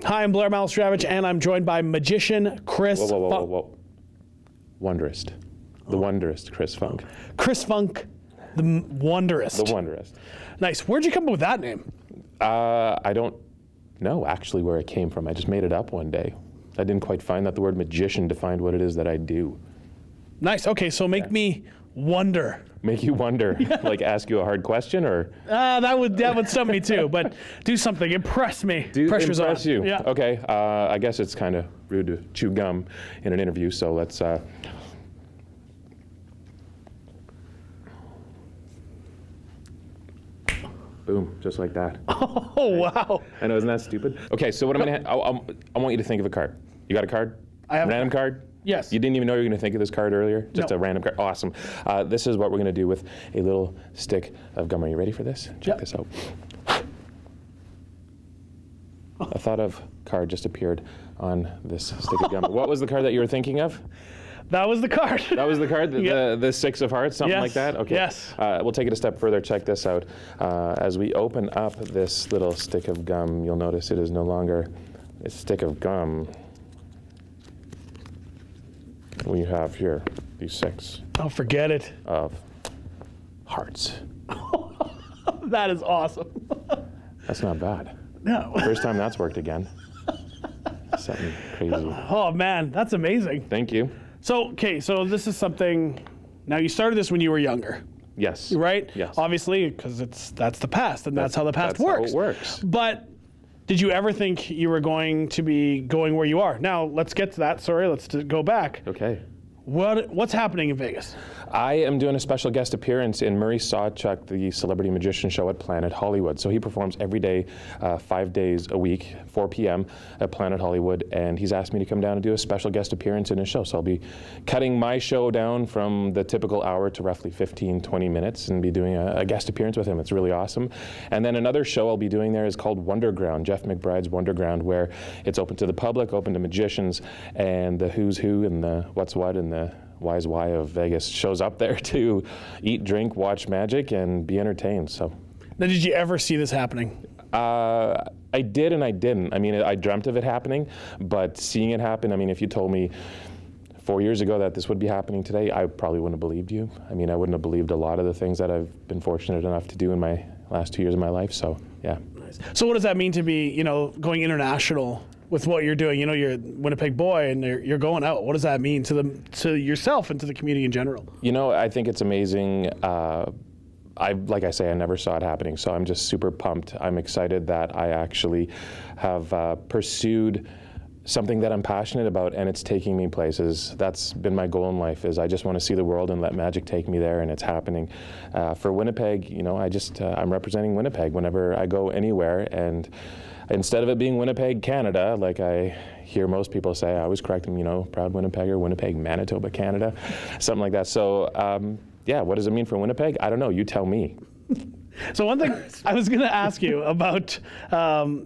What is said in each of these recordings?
Hi, I'm Blair Malstravich, and I'm joined by magician Chris Funk. Whoa. Wonderist. The Wonderist Chris Funk. Chris Funk, the Wonderist. The Wonderist. Nice. Where'd you come up with that name? I don't know actually where it came from. I just made it up one day. I didn't quite find that the word magician defined what it is that I do. Nice. Okay, so make me wonder. Make you wonder, like ask you a hard question, or? That would stump me too, but do something. Impress me. Pressure's impress on. you. Yeah. Okay, I guess it's kind of rude to chew gum in an interview, so let's... Boom, just like that. Oh, wow. I know, isn't that stupid? Okay, so what I'm gonna, I want you to think of a card. You got a card? I have a random card? Yes. You didn't even know you were gonna think of this card earlier? Just No. a random card, awesome. This is what we're gonna do with a little stick of gum. Are you ready for this? Check this out. A thought of card just appeared on this stick of gum. What was the card that you were thinking of? That was the card. That was the card, the Six of Hearts, something like that? Okay. Yes. We'll take it a step further. Check this out. As we open up this little stick of gum, you'll notice it is no longer a stick of gum. We have here these six Oh, forget it. of hearts. That is awesome. That's not bad. No. First time that's worked again. Something crazy. Oh, man, that's amazing. Thank you. So, okay, so this is something, now you started this when you were younger, Yes. right? Yes. Obviously, because that's the past, and that's how the past That's works. how it works. But did you ever think you were going to be going where you are? Now, let's get to that. Sorry, let's go back. Okay. What's happening in Vegas? I am doing a special guest appearance in Murray Sawchuk, the celebrity magician show at Planet Hollywood. So he performs every day, 5 days a week, 4 p.m. at Planet Hollywood, and he's asked me to come down and do a special guest appearance in his show. So I'll be cutting my show down from the typical hour to roughly 15, 20 minutes and be doing a guest appearance with him. It's really awesome. And then another show I'll be doing there is called Wonderground, Jeff McBride's Wonderground, where it's open to the public, open to magicians, and the who's who and the what's what and the why's why of Vegas shows up there to eat, drink, watch magic, and be entertained. So, Now, did you ever see this happening? I did and I didn't. I mean, I dreamt of it happening, but seeing it happen, I mean, if you told me 4 years ago that this would be happening today, I probably wouldn't have believed you. I mean, I wouldn't have believed a lot of the things that I've been fortunate enough to do in my last 2 years of my life. So, yeah. Nice. So what does that mean to be, going international with what you're doing? You're a Winnipeg boy and you're going out. What does that mean to yourself and to the community in general? I think it's amazing. Like I say, I never saw it happening, so I'm just super pumped. I'm excited that I actually have pursued something that I'm passionate about, and it's taking me places. That's been my goal in life, is I just want to see the world and let magic take me there, and it's happening. For Winnipeg, I'm representing Winnipeg whenever I go anywhere, and instead of it being Winnipeg, Canada, like I hear most people say, I always correct them, proud Winnipegger, Winnipeg, Manitoba, Canada, something like that. So, what does it mean for Winnipeg? I don't know. You tell me. So one thing I was going to ask you about,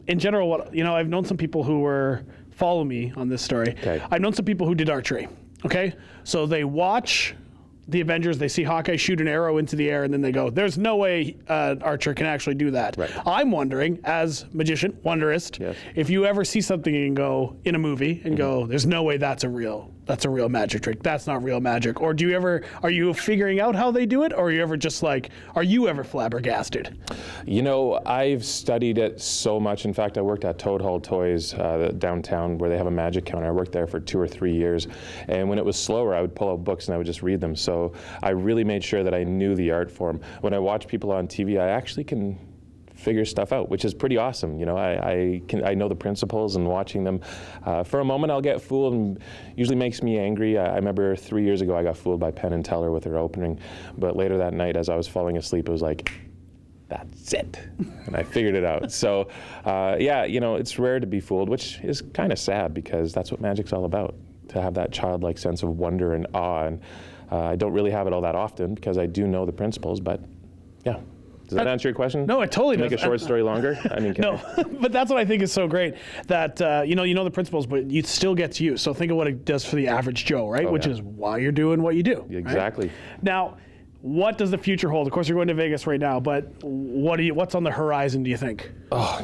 in general, I've known some people who follow me on this story. Okay. I've known some people who did archery, okay? So they watch the Avengers, they see Hawkeye shoot an arrow into the air, and then they go, there's no way an archer can actually do that. Right. I'm wondering, as magician, wonderist, Yes. if you ever see something and go, in a movie, and go, there's no way that's a real magic trick. That's not real magic. Or are you figuring out how they do it? Or are you ever just are you ever flabbergasted? I've studied it so much. In fact, I worked at Toad Hall Toys downtown where they have a magic counter. I worked there for 2 or 3 years. And when it was slower, I would pull out books and I would just read them. So I really made sure that I knew the art form. When I watch people on TV, I actually can figure stuff out, which is pretty awesome. I know the principles, and watching them. For a moment, I'll get fooled, and usually makes me angry. I remember 3 years ago, I got fooled by Penn and Teller with their opening, but later that night, as I was falling asleep, it was like, that's it, and I figured it out. So, it's rare to be fooled, which is kind of sad because that's what magic's all about, to have that childlike sense of wonder and awe. And I don't really have it all that often because I do know the principles, but yeah. Does that answer your question? No, it totally does. Make a short story longer? I mean, no, but that's what I think is so great, that you know the principles, but it still gets you. So think of what it does for the average Joe, right? Which is why you're doing what you do. Exactly. Right? Now, what does the future hold? Of course, you're going to Vegas right now, but what's on the horizon, do you think? Oh,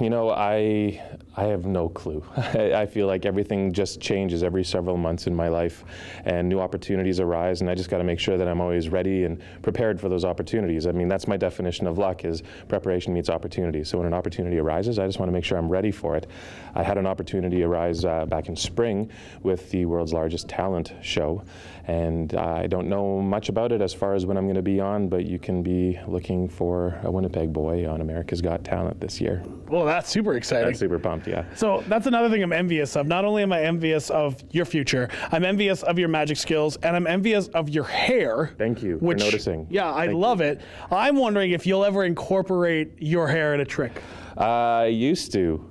I have no clue. I feel like everything just changes every several months in my life, and new opportunities arise, and I just got to make sure that I'm always ready and prepared for those opportunities. I mean, that's my definition of luck, is preparation meets opportunity. So when an opportunity arises, I just want to make sure I'm ready for it. I had an opportunity arise back in spring with the world's largest talent show, and I don't know much about it as far as when I'm going to be on, but you can be looking for a Winnipeg boy on America's Got Talent this year. Well, that's super exciting. I'm super pumped, yeah. So that's another thing I'm envious of. Not only am I envious of your future, I'm envious of your magic skills, and I'm envious of your hair. Thank you for noticing. Yeah, I love it. I'm wondering if you'll ever incorporate your hair in a trick. I used to.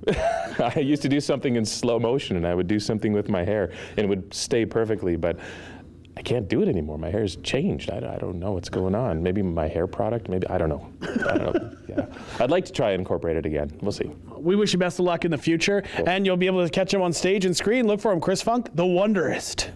I used to do something in slow motion, and I would do something with my hair, and it would stay perfectly, but I can't do it anymore. My hair's changed. I don't know what's going on. Maybe my hair product, maybe, I don't know. Yeah. I'd like to try and incorporate it again. We'll see. We wish you best of luck in the future, and you'll be able to catch him on stage and screen. Look for him, Chris Funk, the Wonderist.